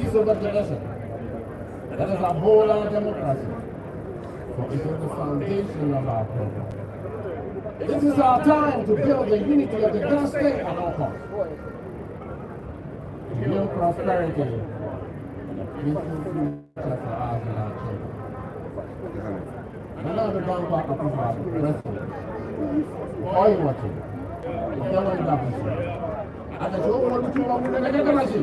peace over the nation. Let us uphold our democracy, for it is the foundation of our progress. This is our time to build the unity of the Ghana state at all costs. To build prosperity and a peaceful future for us and our children. None of the Bank of Akuffo president. All you watching. It's never enough. And the show want to know the democracy.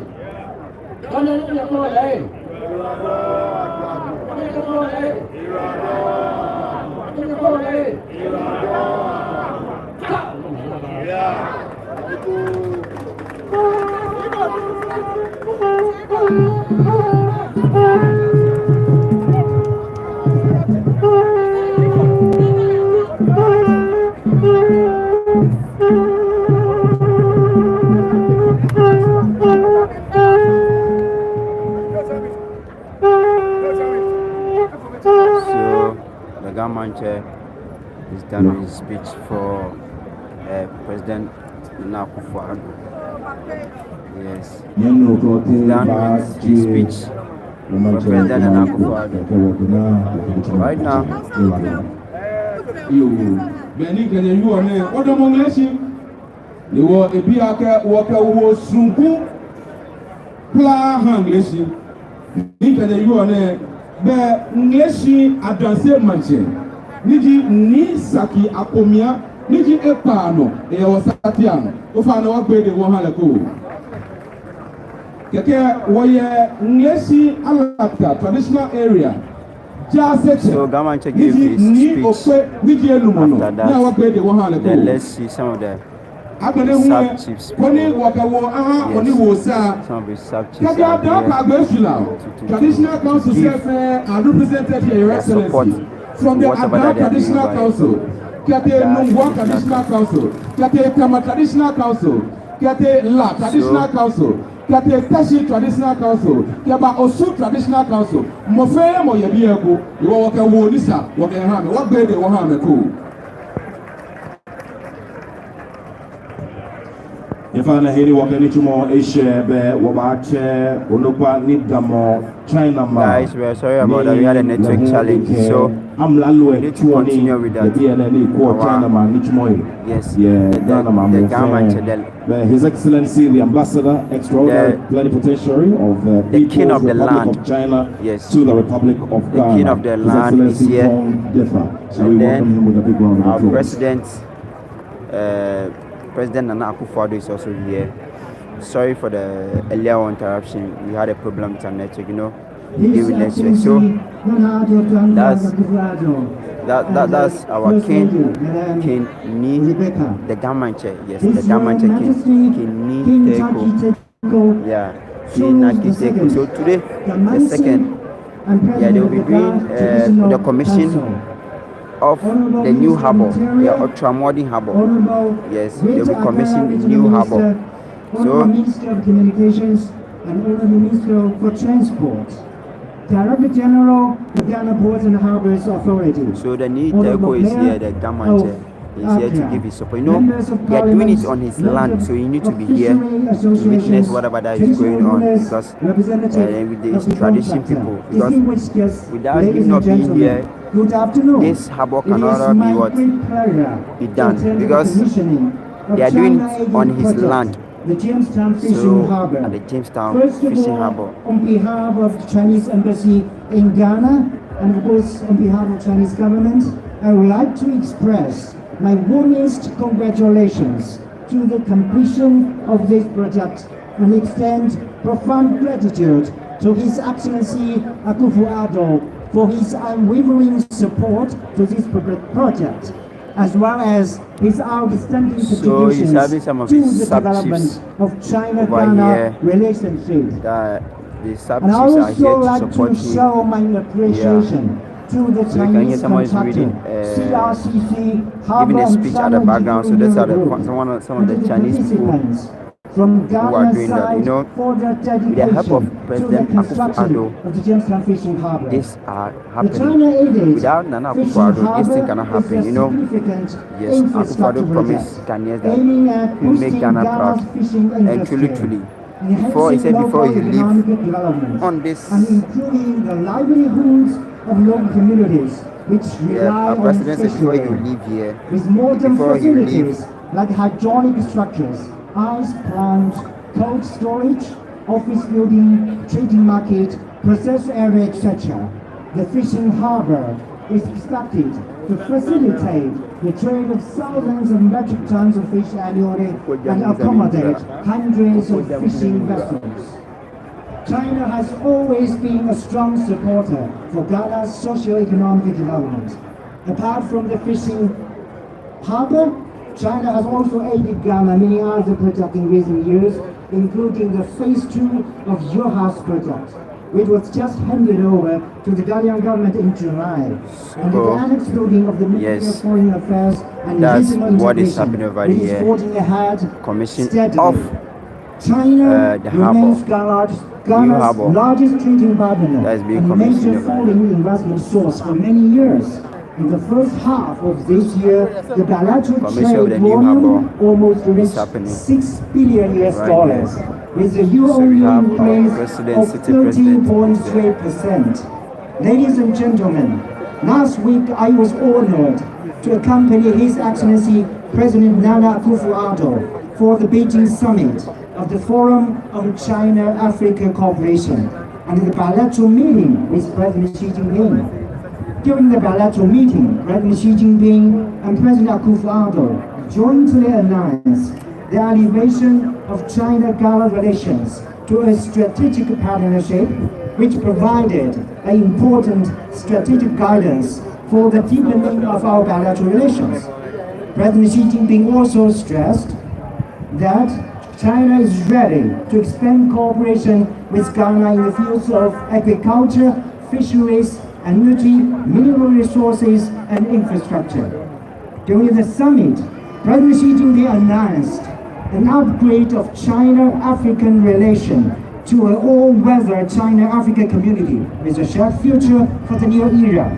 Come on, you call it. Chair is done with his speech for President Akuffo Addo. Yes, he's done with his speech for President Akuffo Addo. Right now, Benny, can you on there? What among you? You were a Biaka walker was Sunku Pla Hanglish. Can you on there? The Ngleshi Adance Mansion. Niji ni saki akomia niji epano wasatiano ofana wabede wohalako keke woye ngesi alaka traditional area so Gamanche gave his speech. After that, then let's see some of the sub-chiefs. Some of the sub-chiefs traditional council are represented here, Your Excellency. From the Addo Traditional Council, Kete Nungwa Traditional Council, Kete Kama Traditional Council, Kete La Traditional Council, Kete Tashi Traditional Council, Kaba Osu Traditional Council, Mofeya Moyebieko, you walk a Wonisa, walk a hammer, what grade they want to cool. If I hear you walk any more Asia, Wabache, Unopa, Nidamo, China. Guys, we are sorry about that. We had a network challenge, so we need to continue with that. Yes, the government, His Excellency, the Ambassador, Extraordinary Plenipotentiary of the King of the Land, China, yes, to the Republic of Ghana. The King of the Land is here, and then our President. President Akuffo Addo is also here. Sorry for the earlier interruption. We had a problem with our network, during network. So that's our King Ni, the Gamanche. Yes, the Gamanche King Ni Teko. Yeah, King Naki Teko. So today, the second, they will be doing the commission of the new harbour, the ultra-modern harbour. Yes, they will commission the new harbour. So, Minister of Communications and Minister for Transport, Director General, the Ghana Ports and Harbours Authority. So the need Teko is here, the government is here to give his support. They are doing it on his land, so you need to be here to witness whatever that is going on, because with these tradition people, because without him not being here, this harbour cannot be done, because they are doing it on his land. The Jamestown Fishing Harbour. At the Jamestown Fishing Harbour. On behalf of the Chinese Embassy in Ghana, and of course on behalf of the Chinese government, I would like to express my warmest congratulations to the completion of this project and extend profound gratitude to His Excellency Akuffo Addo for his unwavering support to this project, as well as his outstanding contributions to the development of China-Ghana relationship. And I also like to show my appreciation to the Chinese contractor, CRCC, Harbour, giving a speech at the background, so that's some of the Chinese people from who are doing that, with the help of President Akuffo Addo, this are happening. Without Nana Akuffo Addo, this thing cannot happen, Yes, Akuffo Addo promised Ghanaians that he will make Ghana proud, and truly, Before he enhancing said, before local you economic leave development, on this, and improving the livelihoods of local communities which rely our on president said, before you fishery. leave here, With modern before you leave, facilities like hydraulic structures, ice plant, cold storage, office building, trading market, process area, etc., the fishing harbor is expected to facilitate the trade of thousands of metric tons of fish annually and accommodate hundreds of fishing vessels. China has always been a strong supporter for Ghana's socio-economic development. Apart from the fishing harbor, China has also aided Ghana many other projects in recent years, including the Phase 2 of Your House project, which was just handed over to the Ghanaian government in July, and the annex building of the Ministry of Foreign Affairs and Regional what is Integration, happening over which is here. forging ahead Commission steadily. of China the remains Harbour. Ghana's Harbour. largest trading partner That is being and commissioned major over foreign investment source for many years. In the first half of this year, the bilateral Commission of the trade new volume harbour almost reached happening $6 billion right with the So we year-on-year have our increase president, of city president, 13.3%. Ladies and gentlemen, last week I was honored to accompany His Excellency President Nana Akufo-Addo for the Beijing summit of the Forum on China-Africa Cooperation and the bilateral meeting with President Xi Jinping. During the bilateral meeting, President Xi Jinping and President Akufo-Addo jointly announced the elevation of China-Ghana relations to a strategic partnership which provided an important strategic guidance for the deepening of our bilateral relations. President Xi Jinping also stressed that China is ready to expand cooperation with Ghana in the fields of agriculture, fisheries, energy, mineral resources, and infrastructure. During the summit, President Xi Jinping announced an upgrade of China-African relation to an all-weather China-Africa community with a shared future for the new era,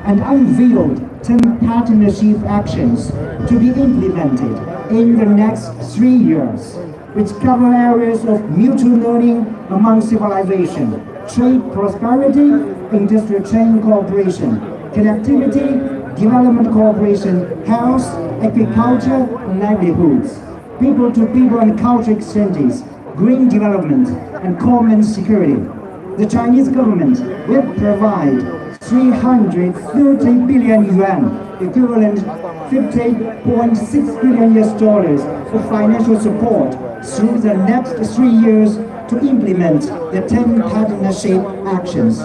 and unveiled 10 partnership actions to be implemented in the next 3 years, which cover areas of mutual learning among civilization, trade prosperity, industrial chain cooperation, connectivity, development cooperation, health, agriculture, and livelihoods, people-to-people and culture exchanges, green development, and common security. The Chinese government will provide 330 billion yuan, equivalent $50.6 billion for financial support through the next 3 years to implement the 10 partnership actions.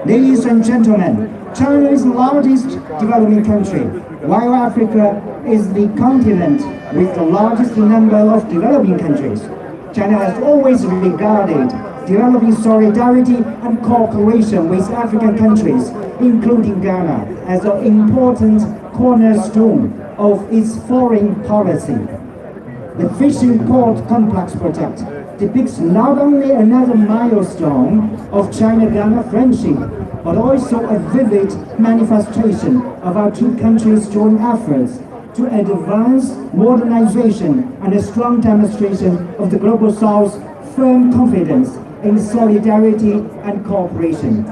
Ladies and gentlemen, China is the largest developing country, while Africa is the continent with the largest number of developing countries. China has always regarded developing solidarity and cooperation with African countries, including Ghana, as an important cornerstone of its foreign policy. The Fishing Port Complex project depicts not only another milestone of China-Ghana friendship, but also a vivid manifestation of our two countries' joint efforts to advance modernization and a strong demonstration of the Global South's firm confidence in solidarity and cooperation.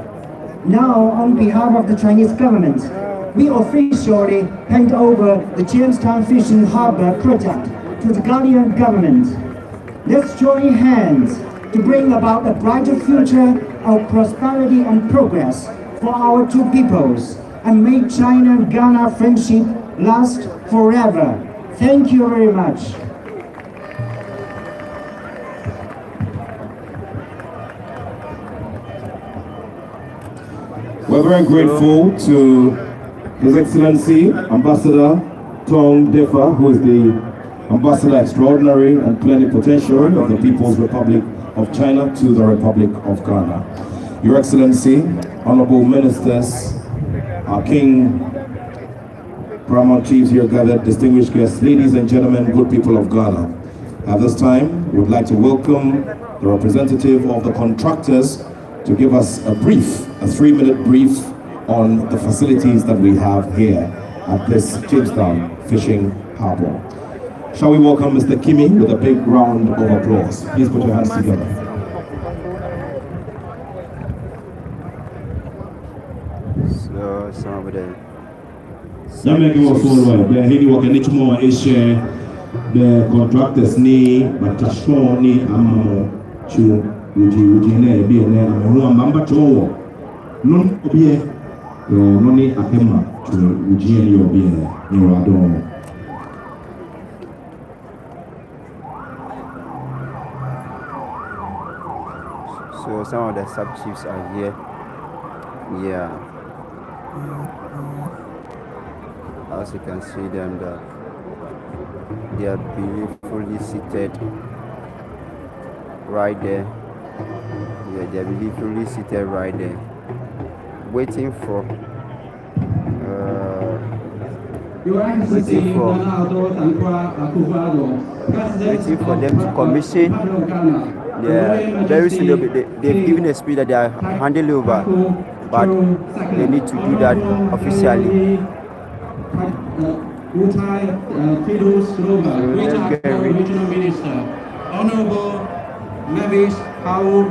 Now, on behalf of the Chinese government, we officially hand over the Jamestown Fishing Harbor project to the Ghanaian government. Let's join hands to bring about a brighter future of prosperity and progress for our two peoples and make China-Ghana friendship last forever. Thank you very much. We're very grateful to His Excellency Ambassador Tong Defa, who is the Ambassador Extraordinary and Plenipotentiary of the People's Republic of China to the Republic of Ghana. Your Excellency, Honorable Ministers, our King, Paramount Chiefs here gathered, distinguished guests, ladies and gentlemen, good people of Ghana. At this time, we would like to welcome the representative of the contractors to give us a brief, a 3-minute brief on the facilities that we have here at this Jamestown Fishing Harbour. Shall we welcome Mr. Kenkey with a big round of applause? Please put your hands together. So some of them. The contractors ni batashon ni amamo chu uji na ebi na amamo mamba chowo non obie no ni akema chu uji ni obi ni Addo. So some of the sub chiefs are here. Yeah. As you can see them, they are beautifully seated right there. Yeah, they are beautifully seated right there, waiting for them to commission. Yeah, very soon they've given a speech that they are handing over, but they need to do that officially. Regional Minister, Honorable Mavis Harbour,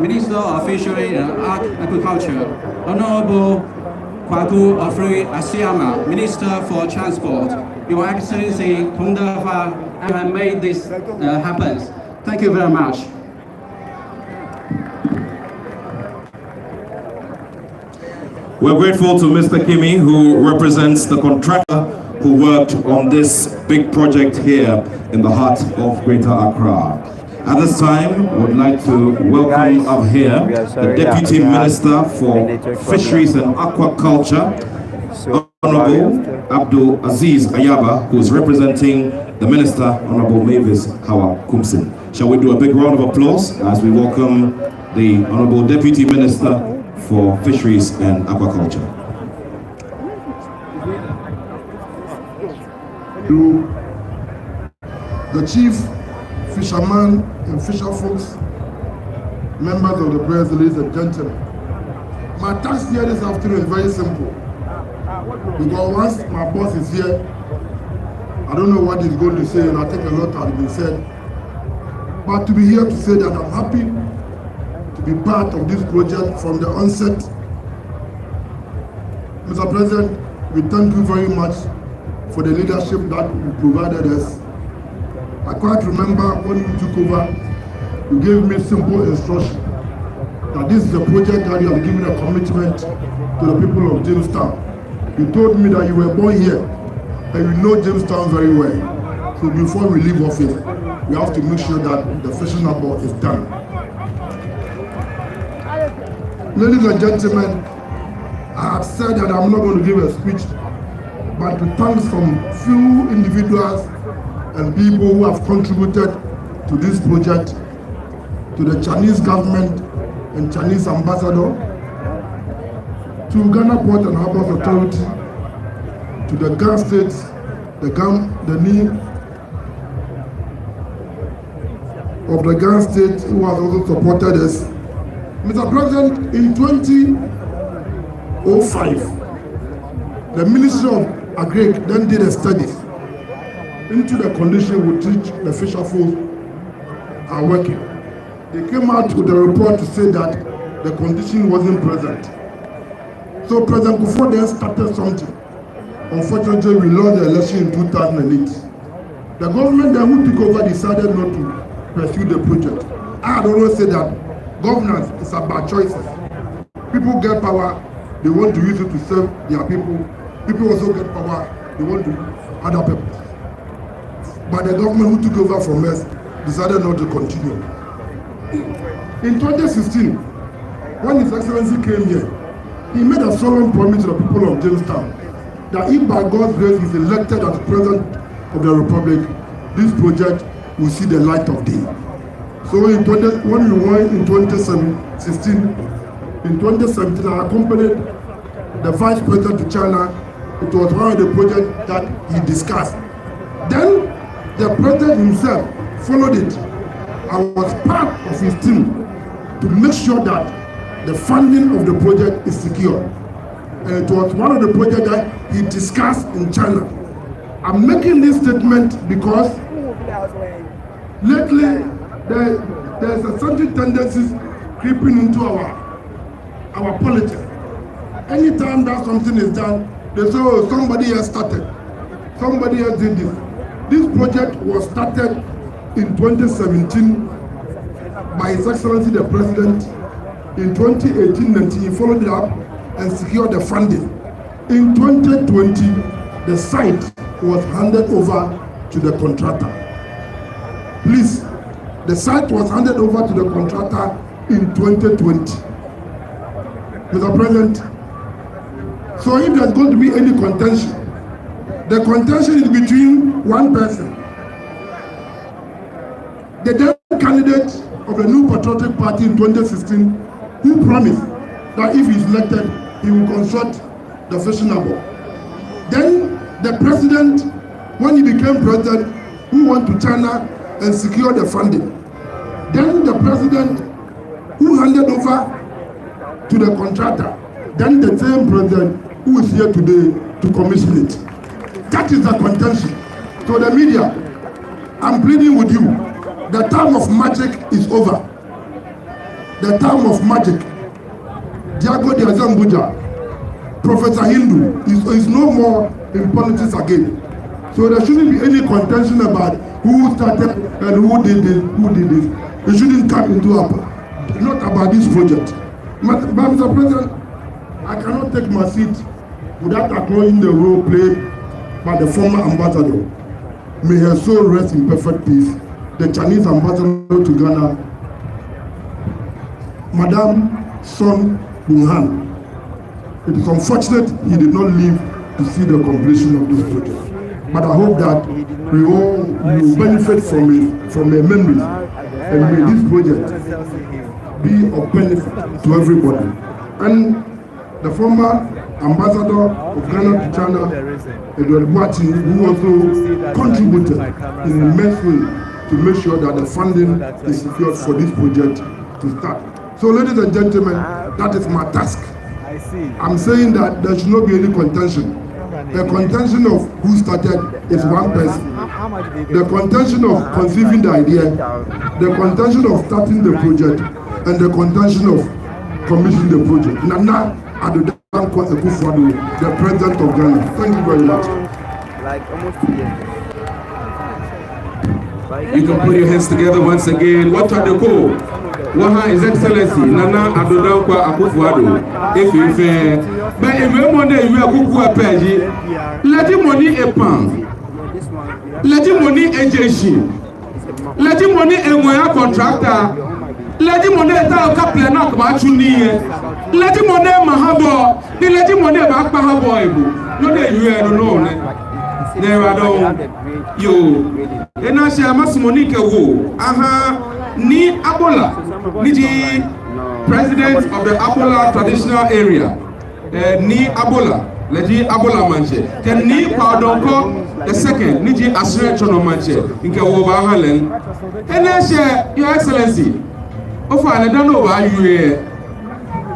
Minister of Fisheries and Agriculture, Honorable Kwaku Afri Asiama, Minister for Transport. Your Excellency Tondafa, you have made this happen. Thank you very much. We're grateful to Mr. Kenkey, who represents the contractor who worked on this big project here in the heart of Greater Accra. At this time, we would like to welcome up here the Deputy Minister for Fisheries and Aquaculture, Honorable Abdul Aziz Ayaba, who is representing the Minister, Honorable Mavis Hawa Kumsin. Shall we do a big round of applause as we welcome the Honorable Deputy Minister for Fisheries and Aquaculture. To the chief fisherman and fisher folks, members of the press, ladies and gentlemen. My task here this afternoon is very simple. Because once my boss is here, I don't know what he's going to say, and I think a lot has been said. But to be here to say that I'm happy to be part of this project from the onset. Mr. President, we thank you very much for the leadership that you provided us. I quite remember when you took over, you gave me simple instruction that this is a project that you have given a commitment to the people of Jamestown. You told me that you were born here and you know Jamestown very well. So before we leave office, we have to make sure that the fishing harbor is done. Ladies and gentlemen, I have said that I'm not going to give a speech, but to thank some few individuals and people who have contributed to this project, to the Chinese government and Chinese ambassador, to Ghana Port and Harbour Authority, to the Ghana states, the knee of the Ghana state who has also supported us. Mr. President, in 2005, the Ministry of Agri then did a study into the condition with which the fisher folk are working. They came out with a report to say that the condition wasn't present. So President Akuffo then started something. Unfortunately, we lost the election in 2008. The government then who took over decided not to pursue the project. I had always said that governance is about choices. People get power, they want to use it to serve their people. People also get power, they want to other people. But the government who took over from us decided not to continue. In 2016, when His Excellency came here, he made a solemn promise to the people of Jamestown that if by God's grace he is elected as President of the Republic, this project will see the light of day. So when we went in 2016, I accompanied the Vice President to China. It was one of the projects that he discussed. Then the President himself followed it. I was part of his team to make sure that the funding of the project is secure. And it was one of the projects that he discussed in China. I'm making this statement because lately there's a certain tendencies creeping into our politics. Anytime that something is done, they say, oh, somebody else started. Somebody else did this. This project was started in 2017 by His Excellency the President. In 2018-19, he followed it up and secured the funding. In 2020, the site was handed over to the contractor. Please, the site was handed over to the contractor in 2020. Mr. President, so if there's going to be any contention, the contention is between one person, the then candidate of the New Patriotic Party in 2016, who promised that if he's elected, he will consult the fishing board. Then the president, when he became president, who went to China and secured the funding. Then the president, who handed over to the contractor. Then the same president who is here today to commission it. That is the contention. So the media, I'm pleading with you. The time of magic is over. The time of magic. Diago de Azambuja, Professor Hindu is no more in politics again. So there shouldn't be any contention about who started and who did this. It shouldn't come into not about this project. But Mr. President, I cannot take my seat without acknowledging the role played by the former ambassador. May her soul rest in perfect peace. The Chinese ambassador to Ghana, Madame Son Bunghan. It is unfortunate he did not live to see the completion of this project. But I hope that we all will benefit from the memories, and may this project be of benefit to everybody. And the former ambassador of Ghana to China, Edward Martin, who also contributed in an immense way to make sure that the funding is secured for this project to start. So, ladies and gentlemen, that is my task. I'm saying that there should not be any contention. The contention of who started is one person. The contention of conceiving the idea, the contention of starting the project, and the contention of commissioning the project. Nana Addo, Akuffo, the president of Ghana. Thank you very much. Like almost 2 years. You can put your hands together once again. What are the call? Waha His Excellency Nana Addo Akuffo. If you fair, but if you want to, you are Akuffo Peji. Let him money a pound. Let him money agency. Let him money a contractor. Let him money a couple of knock about you near. Let him money Harbour. Let him money about Harbour. No, that you are alone. There are no you. And I say, Monique Wo. Aha, ni Abola. Niji president of the Abola traditional area. Ni Abola. Leji Abola Manche. Then ni Paudonko the second. Niji Asre Chono Manche. Inke Woba Halen. And I say, Your Excellency. Ofa, I don't know why you here.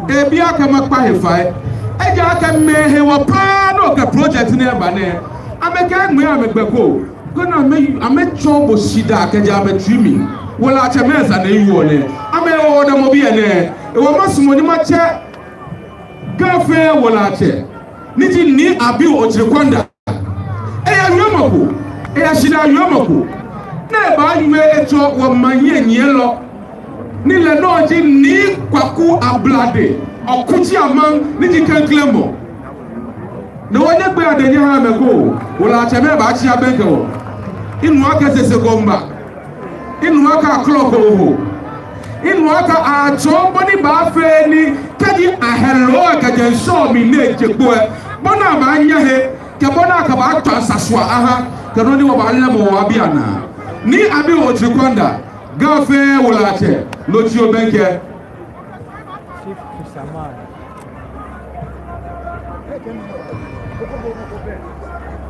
Ebia Kamakpa Hefai. Eja Kamehe Wapano the project near I make Beko. Gonna make Chombo Shida Kaja dreaming. Well, I chamez and you on it. I may order Mobiane. It was money much. Gafe Wolache. Niti ni Abu Ochekwanda. Eya Yomoku. Eya Shida Yomoku. Never you may a talk of my yellow. Nila Noji ni Kwaku Ablade. Or Kuchi among Niti Kenkey. The one that we are the Yahamako, will I chamber Bachi Abeko. In Waka Segomba. In Waka Cloco. In Waka are somebody Bafeni, Kadi a hello, can show me nature boy. Bona Banyahe, Kabona Kabata Saswa, aha, Karoni Wabalamo Wabiana. Ni Abi Ochikwanda, Gafe Wolache, Lochio Benke.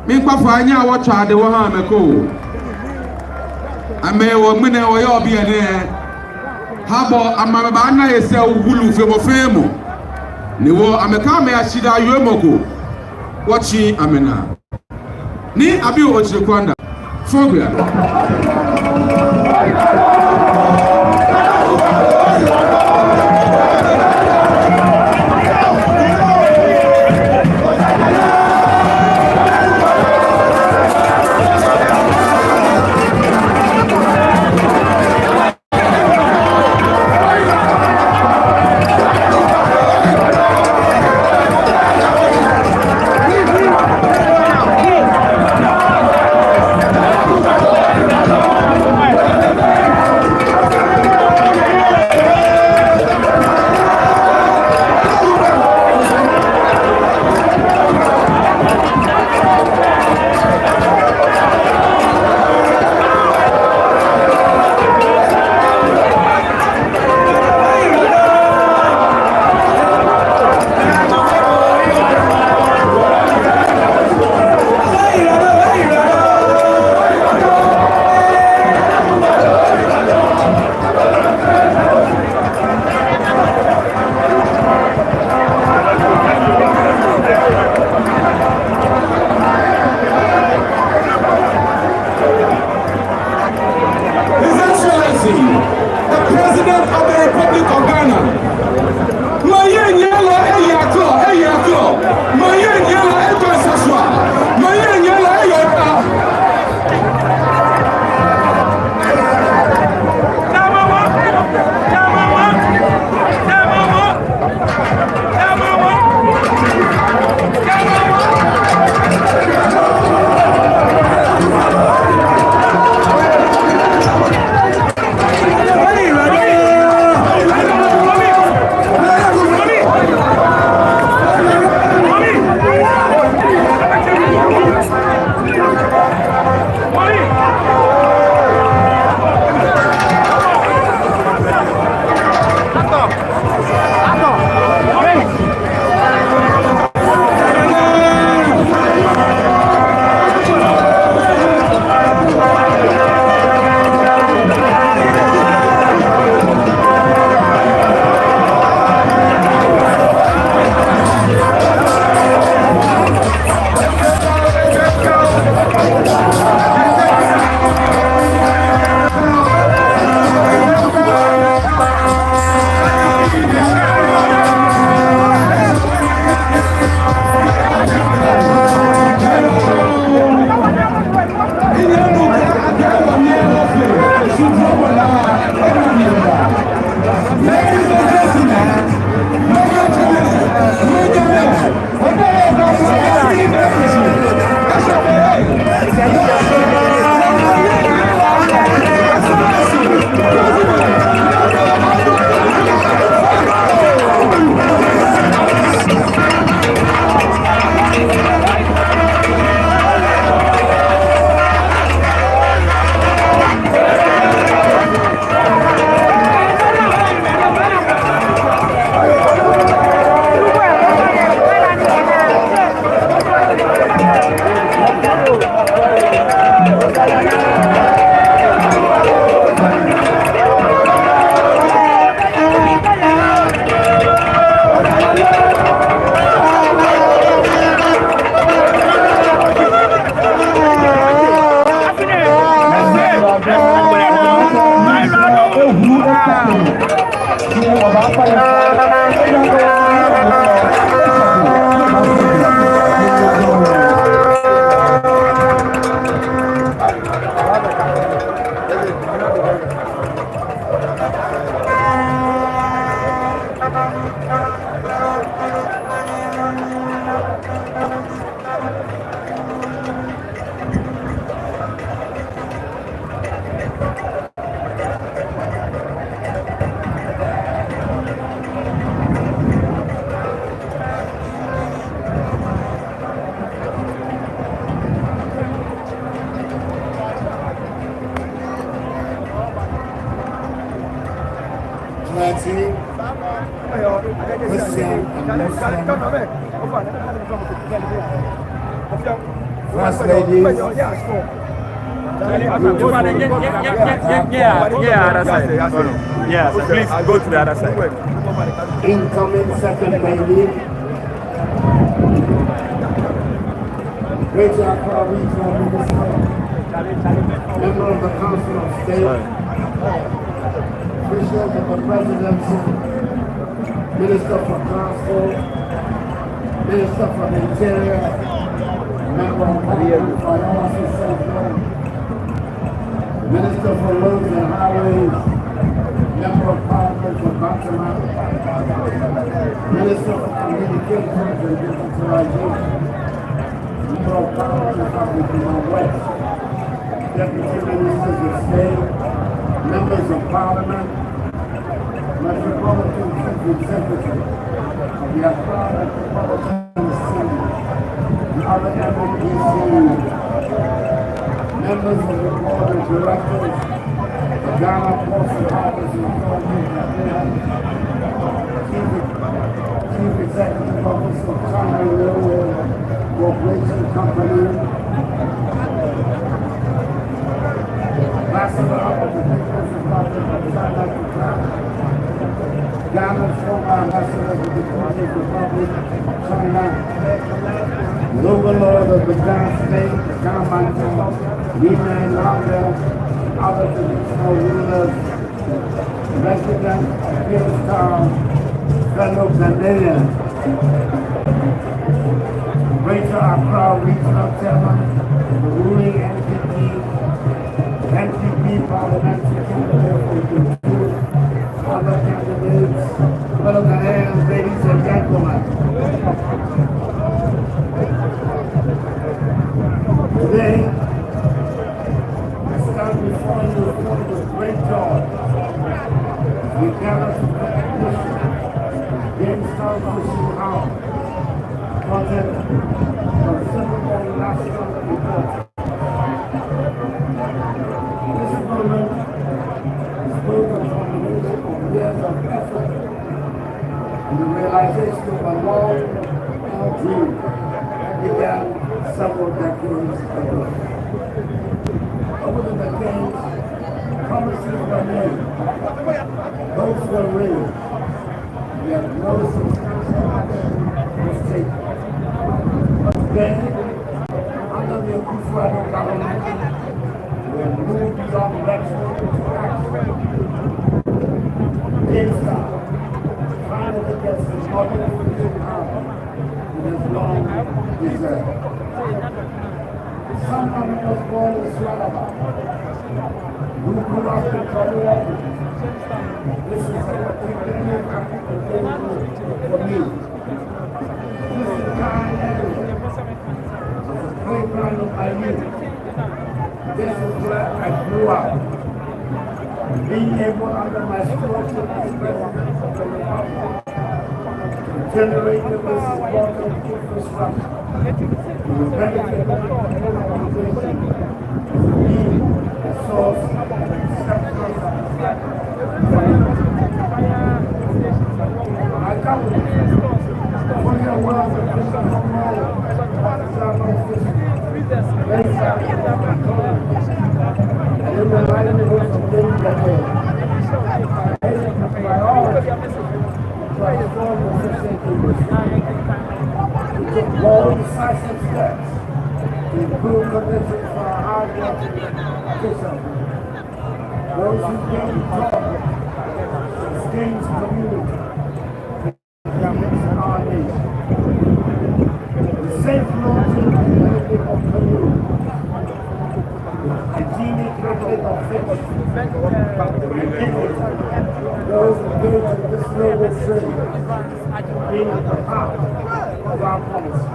Mikwa fanya wacha de waha meko. Ame wo mine wo yo bi ene. Harbour amaba na yese ugulu femo femo. Ni wo ameka me ashida yemoko. Wachi amena. Ni abi Ochikwanda. Phobia. First lady. Other side. Yeah, so please go to the other side. Incoming second lady. Rachel Accra Regional Minister, member of the Council of State, officials of the Presidency, Minister for Transport, Minister for the Interior, member of Parliament for North Central, Minister for Roads and Highways, member of Parliament for Bantama, Minister for Communications and Digitalization, member of Parliament for the West, Deputy Ministers of State, members of Parliament, Metropolitan Chief Executive of the Accra Metropolitan Assembly, and other MPCs, members of the Board of Directors, the Ghana Ports and Harbors Authority, Chief Executive Officer of China Railway Corporation Company, Ambassador of the People's Republic of China to Ghana, Ghana's former Ambassador to the People's Republic of China, the Overlord of the Ghana State, the Ghana Lina and Langa, other traditional rulers, residents of Kingstown, fellow Ghanaians, Greater Accra Regional Chairman, the ruling NPP parliamentary candidate for the two other candidates, fellow Ghanaians, ladies and gentlemen. Today, I stand before you with great joy. We gather to recognition Jamestown Fishing Harbour project considerable national importance. This moment is both a combination of years of effort and the realization of a long-held dream that began several decades ago. Over the decades, promises were made, hopes were raised, yet no substantial action was taken. Today, under the Akuffo government, we have moved beyond rhetoric to action. Jamestown finally gets the modern fishing harbour it has long deserved. Some animals born in Swalaba, who grew up in Korea. This is a particularly happy occasion for me. This entire area was a playground of my youth. This is where I grew up. Being able under my stewardship as President of the Republic to generate the most important infrastructure to the benefit of the population is being a source of exceptional satisfaction. My government, for their wealth of wisdom from knowledge, based on and in the livelihoods of many decades, making a priority to transform the fishing industry. We took bold, decisive steps to improve conditions for our hard-working fishermen. Those who gain profit sustains community and our nation. The safe launching and benefit of community. Hygienic handling of fish, those engaged in this noble trade, being at the heart of our policy.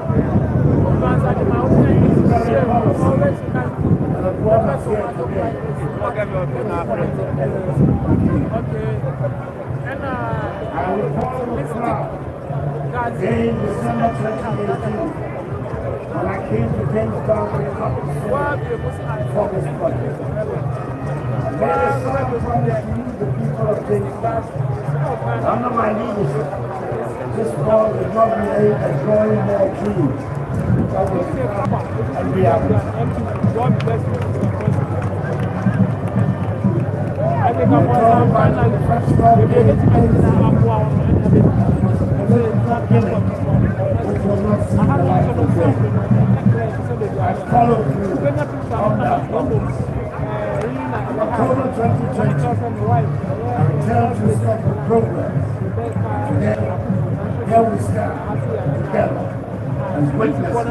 These very policies that have brought us here today. I report with pride, in December 2018, when I came to Jamestown for this project. Made a solemn promise to you, the people of Jamestown. Under my leadership, this world will not be able to join more dreams that will become a reality. My told by the professional game was a political gimmick which will not see the light of day. on that promise. October 2020, I returned to stop the progress. Today, here we stand together as witnesses.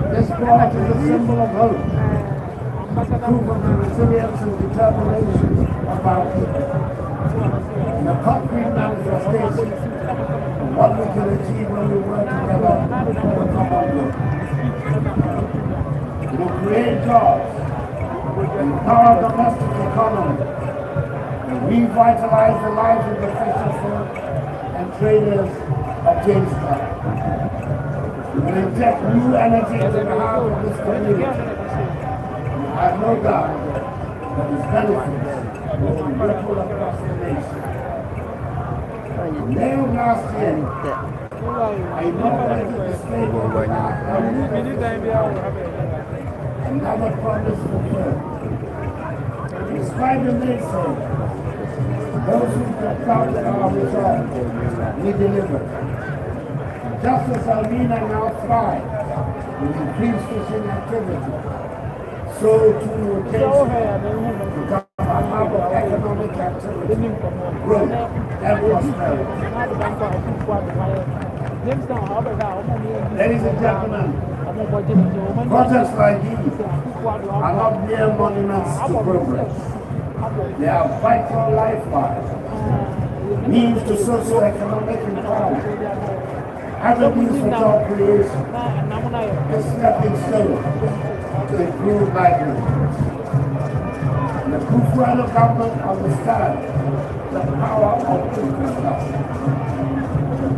This block is a symbol of hope, proof of the resilience and determination of our people, and a concrete manifestation of what we can achieve when we work together for the common good. It will create jobs, empower the domestic economy, and revitalize the lives of the fisherfolk and traders of Jamestown. It will inject new energy into the heart of this community. I have no doubt that its benefits will ripple across the nation. May of last year, I inaugurated the state of another promise fulfilled. Despite the naysayers, those who doubted our resolve, we delivered. Just as Almina now thrives with increased fishing activity, so too will Kenkey become a hub of economic activity, growth, and prosperity. Ladies and gentlemen, projects like these are not mere monuments to progress. They are vital lifelines, means to socio-economic empowerment, avenues for job creation, and stepping stones to improve livelihoods. The Akuffo government understands the power of infrastructure.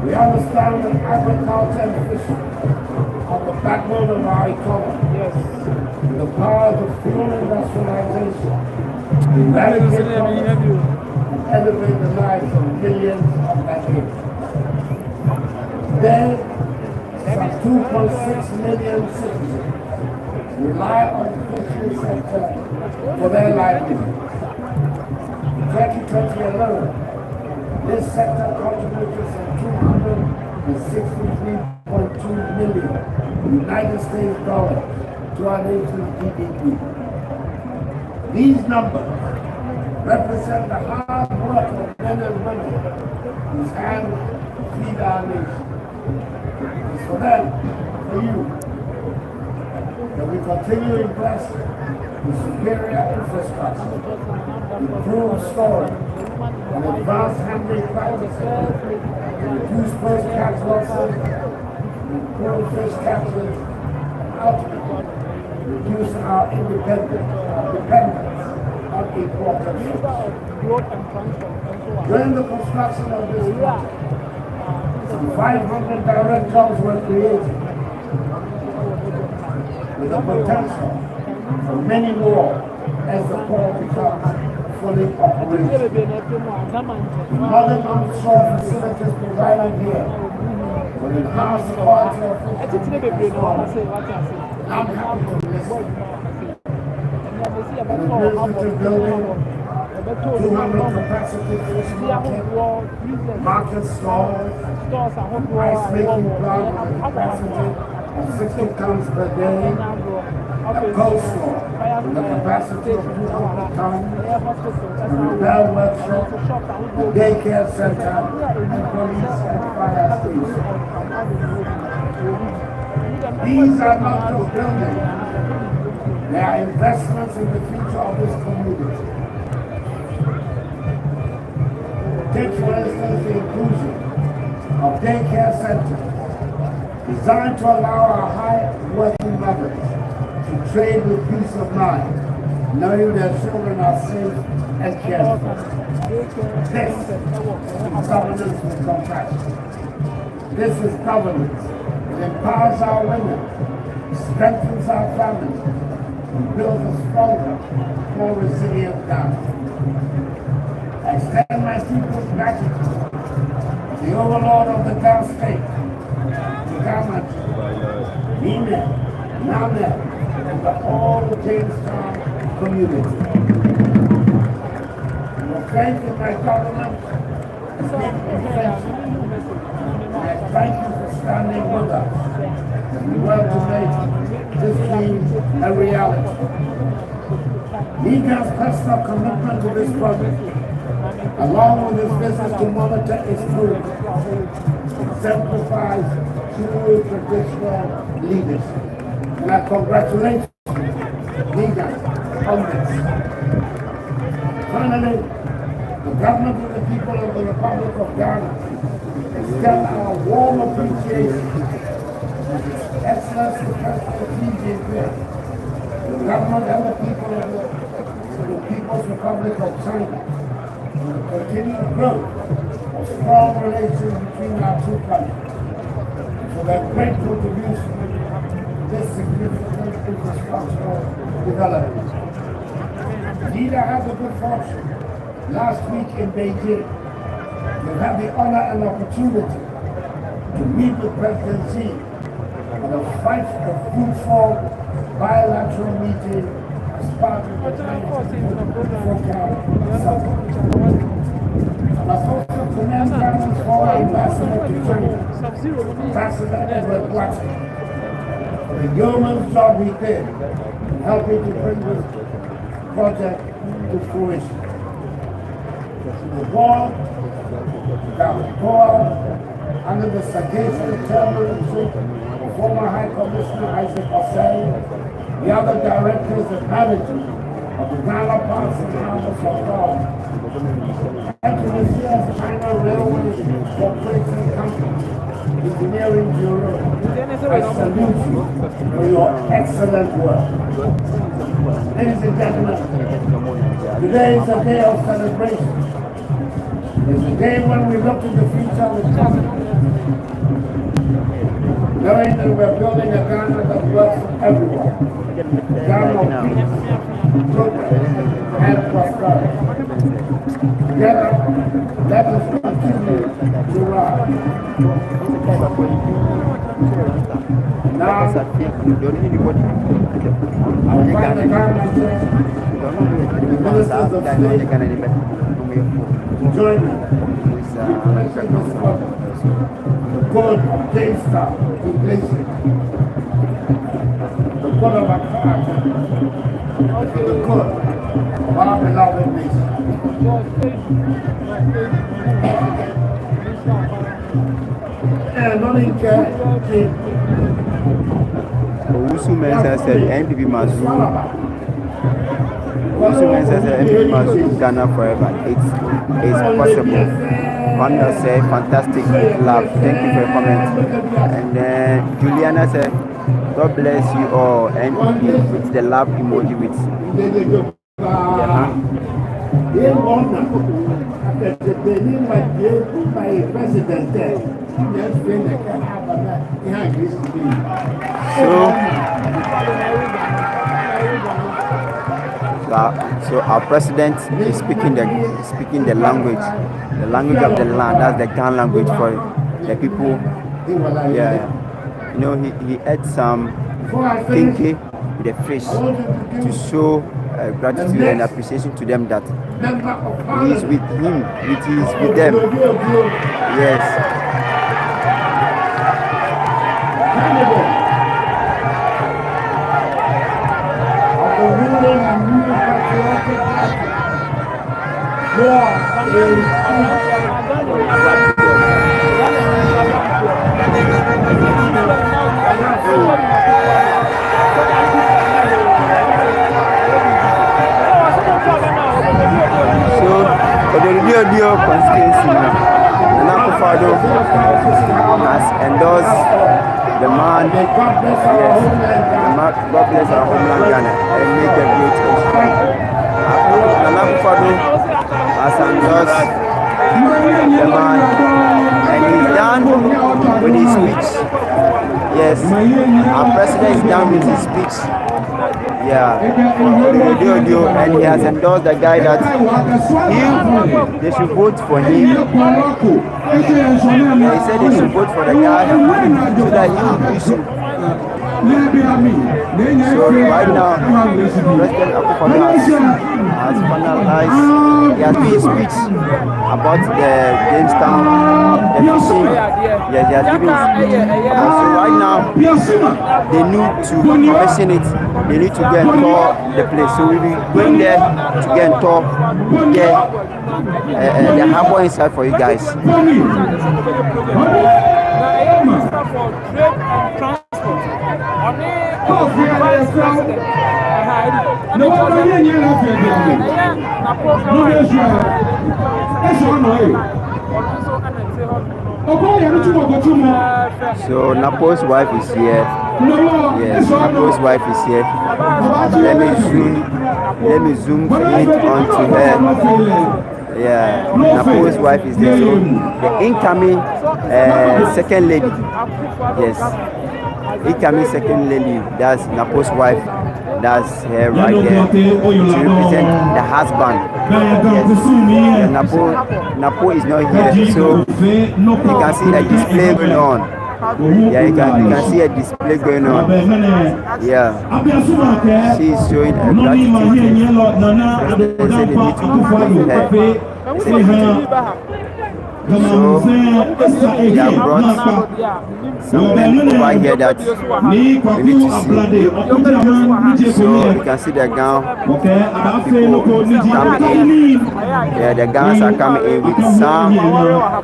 We understand that agriculture and fishing are the backbone of our economy. The power of fuel industrialization, eradicate poverty, and elevate the lives of millions of Nigerians. Today, some 2.6 million citizens rely on the fishery sector for their livelihood. In 2020 alone, this sector contributed some $263.2 million United States dollars to our nation's GDP. These numbers represent the hard work of men and women whose hands feed our nation. It's for them, for you, that we continue to invest in superior infrastructure, improve storage, and advanced handling practices, reduce post-catch losses, improve fish capture, and ultimately reduce our dependence on imported fish. During the construction of this project, some 500 direct jobs were created, with the potential for many more as the port becomes fully operational. Modern onshore facilities provided here will enhance the quality of fish. I'm happy to listen. An administrative building, 200 capacity fish market stores, ice making plant with a capacity of 60 tons per day, a cold store with a capacity of 200 tons, a repair workshop, a daycare center, and police and fire station. These are not just buildings, they are investments in the future of this community. Take, for instance, the inclusion of daycare centers designed to allow our high-working mothers to trade with peace of mind, knowing their children are safe and cared for. This is governance with compassion. This is governance. It empowers our women, strengthens our families, and builds a stronger, more resilient family. I extend my deepest gratitude to the overlord of the Ghana state, the government, Nina, Nana, and the whole Jamestown community. I thank you, my government, for being friendship, and I thank you for standing with us. We want to make this dream a reality. Niger's personal commitment to this project, along with his visit to monitor its fruit, exemplifies true traditional leadership. And I congratulate Niger on this. Finally, the government of the people of the Republic of Ghana extend our warm appreciation to His Excellency President Xi Jinping, the government and the people of the People's Republic of China, for the continued growth of strong relations between our two countries, and for their great contribution to this significant infrastructural development. Leader had the good fortune last week in Beijing to have the honor and opportunity to meet with President Xi and a fruitful bilateral meeting as part of the Chinese-Focal summit. I must also commend Ghana's former ambassador to China, Ambassador Edward Watson, for the yeoman's job he did in helping to bring this project to fruition. The board, under the sagacious chairmanship of former High Commissioner Isaac Osei, the other directors and managers of the Ghana Parks and Harbour Authority, and to the CS China Railway Corporation Company, Engineering Bureau, I salute you for your excellent work. Ladies and gentlemen, today is a day of celebration. It's a day when we look to the future of the country, knowing that we're building a Ghana that works for everyone. Ghana of peace, progress, and prosperity. Together, let us continue to rise. Now, I invite the Ghana Chair, the Ministers of State, to join me in making this project the good of Daystar to Blessing, the good of Accra, and for the good of our beloved nation. And not in care, Owusu Mensah said NPP must rule. Owusu Mensah said NPP must rule Ghana forever. It's possible. Wanda said fantastic love. Thank you for your comment. And then Juliana said God bless you all. NPP with the love emoji with the hand. So our president is speaking the language of the land. That's the Ghan language for the people. Yeah. You know, he ate some Kenkey with the fish to show gratitude and appreciation to them that he is with him, he is with them. Yes. Addo constituency, Akuffo has endorsed the man, yes, God bless our homeland Ghana and make a great strong. Akuffo has endorsed the man and he's done with his speech. Yes, our president is done with his speech. Yeah, and he has endorsed the guy that they should vote for him. He said they should vote for the guy so that he will issue right now, President Akuffo has finalized. He has made a speech about the Jamestown, the fishing. Yes, he has given his speech. So right now, they need to commission it. They need to go and tour the place. So we'll be going there to go and tour the harbour inside for you guys. So Napo's wife is here. Yes, Napo's wife is here. Let me zoom it onto her. Yeah, Napo's wife is there. So the incoming second lady. Yes, incoming second lady. That's Napo's wife. That's her right there to represent the husband. Yes. Napo is not here, so you can see a display going on. Yeah, you can see a display going on. Yeah, she is showing a gratitude. So they have brought some men over here that we need to see. So you can see the gown. People coming in. Yeah, the gowns are coming in with some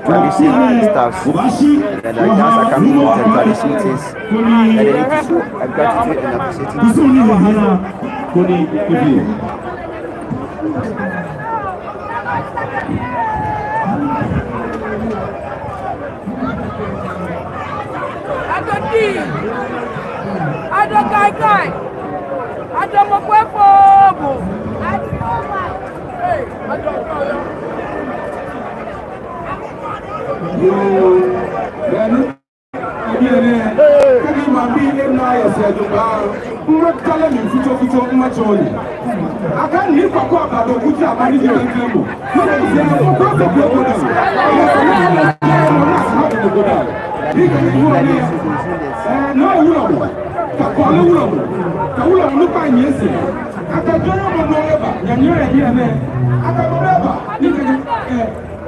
traditional stuff. Yeah, the gowns are coming with the traditional things. And they need to show a gratitude and appreciating. Addo kai. Addo Akuffo.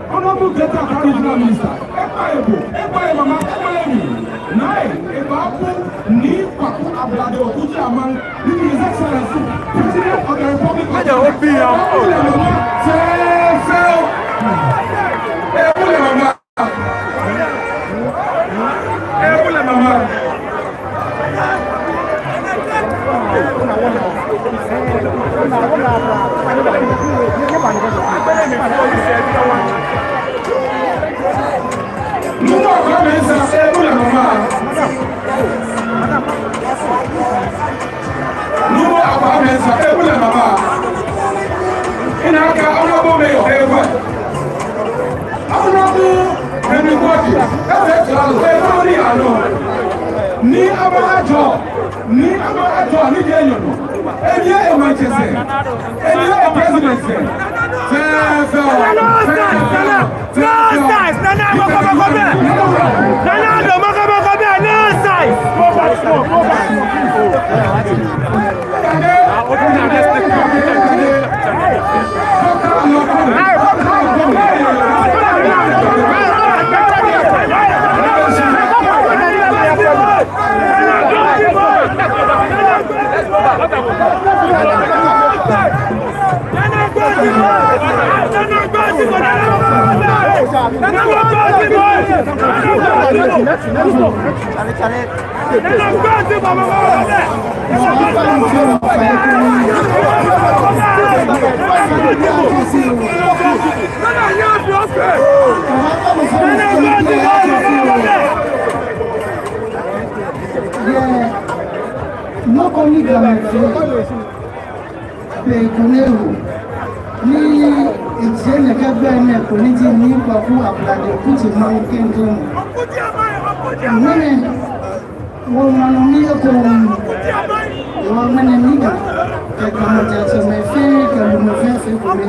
Honorable Data Regional Minister, His Excellency, President of the Republic of Not only the it's in the cabinet, political need for who apply the Putin mountain. Women, woman, woman, and nigger, the commentators may fake and may fake for me.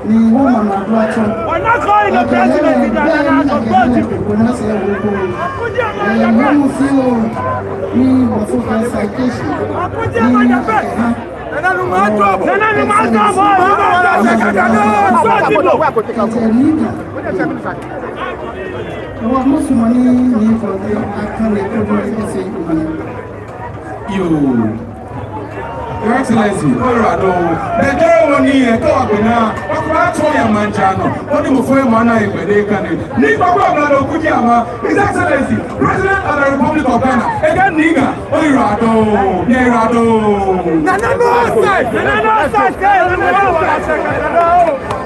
ni woman na blacho. We're not calling the president in Ghana to vote. Your Excellency, Colorado, the day one year, go up now. What Toya Manchano, what do you for Mana in Medicane? Nick Papa Kujama, His Excellency, President of the Republic of Ghana, again Niga, Colorado, Nerado. No,